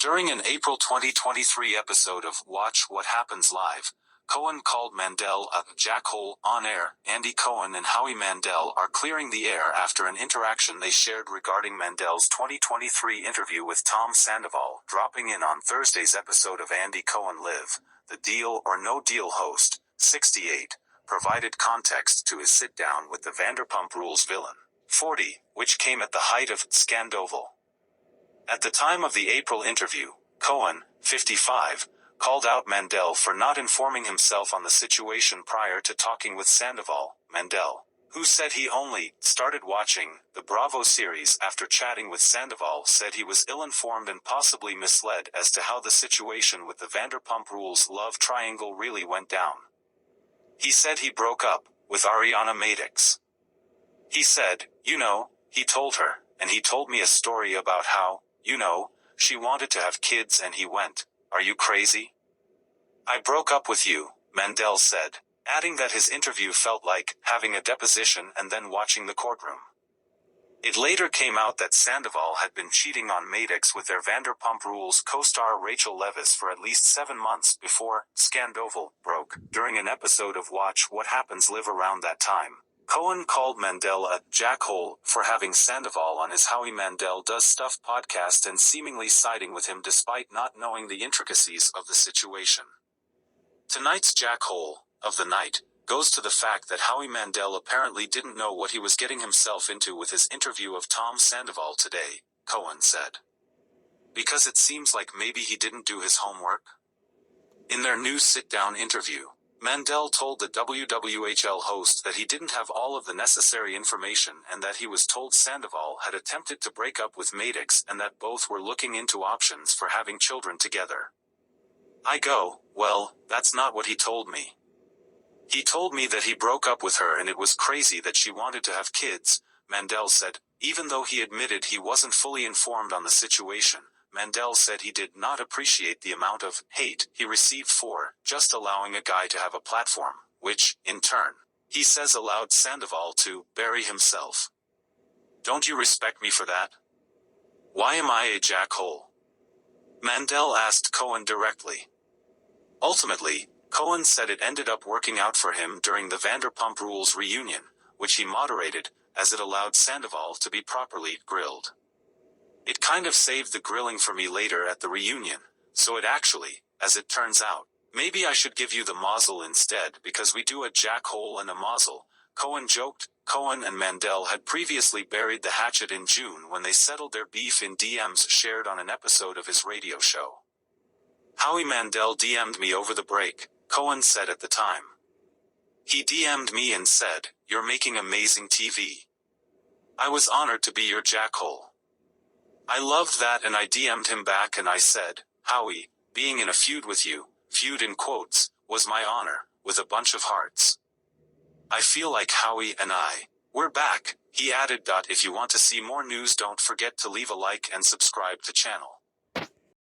During an April 2023 episode of Watch What Happens Live, Cohen called Mandel a jackhole on air. Andy Cohen and Howie Mandel are clearing the air after an interaction they shared regarding Mandel's 2023 interview with Tom Sandoval. Dropping in on Thursday's episode of Andy Cohen Live, the Deal or No Deal host, 68, provided context to his sit-down with the Vanderpump Rules villain, 40, which came at the height of Scandoval. At the time of the April interview, Cohen, 55, called out Mandel for not informing himself on the situation prior to talking with Sandoval. Mandel, who said he only started watching the Bravo series after chatting with Sandoval, said he was ill-informed and possibly misled as to how the situation with the Vanderpump Rules love triangle really went down. He said he broke up with Ariana Madix. He said, he told her, and he told me a story about how, she wanted to have kids and he went, "Are you crazy? I broke up with you," Mandel said, adding that his interview felt like having a deposition and then watching the courtroom. It later came out that Sandoval had been cheating on Madix with their Vanderpump Rules co-star Rachel Leviss for at least 7 months before Scandoval broke. During an episode of Watch What Happens Live around that time, Cohen called Mandel a jackhole for having Sandoval on his Howie Mandel Does Stuff podcast and seemingly siding with him despite not knowing the intricacies of the situation. Tonight's jackhole of the night goes to the fact that Howie Mandel apparently didn't know what he was getting himself into with his interview of Tom Sandoval today, Cohen said. Because it seems like maybe he didn't do his homework? In their new sit-down interview, Mandel told the WWHL host that he didn't have all of the necessary information and that he was told Sandoval had attempted to break up with Madix and that both were looking into options for having children together. I go, "Well, that's not what he told me. He told me that he broke up with her and it was crazy that she wanted to have kids," Mandel said. Even though he admitted he wasn't fully informed on the situation, Mandel said he did not appreciate the amount of hate he received for just allowing a guy to have a platform, which, in turn, he says allowed Sandoval to bury himself. "Don't you respect me for that? Why am I a jackhole?" Mandel asked Cohen directly. Ultimately, Cohen said it ended up working out for him during the Vanderpump Rules reunion, which he moderated, as it allowed Sandoval to be properly grilled. "It kind of saved the grilling for me later at the reunion, so it actually, as it turns out, maybe I should give you the mazel instead because we do a jackhole and a mazel," Cohen joked. Cohen and Mandel had previously buried the hatchet in June when they settled their beef in DMs shared on an episode of his radio show. "Howie Mandel DM'd me over the break," Cohen said at the time. "He DM'd me and said, 'You're making amazing TV. I was honored to be your jackhole.' I loved that and I DM'd him back and I said, 'Howie, being in a feud with you, feud in quotes, was my honor,' with a bunch of hearts. I feel like Howie and we're back," he added. If you want to see more news, don't forget to leave a like and subscribe to channel.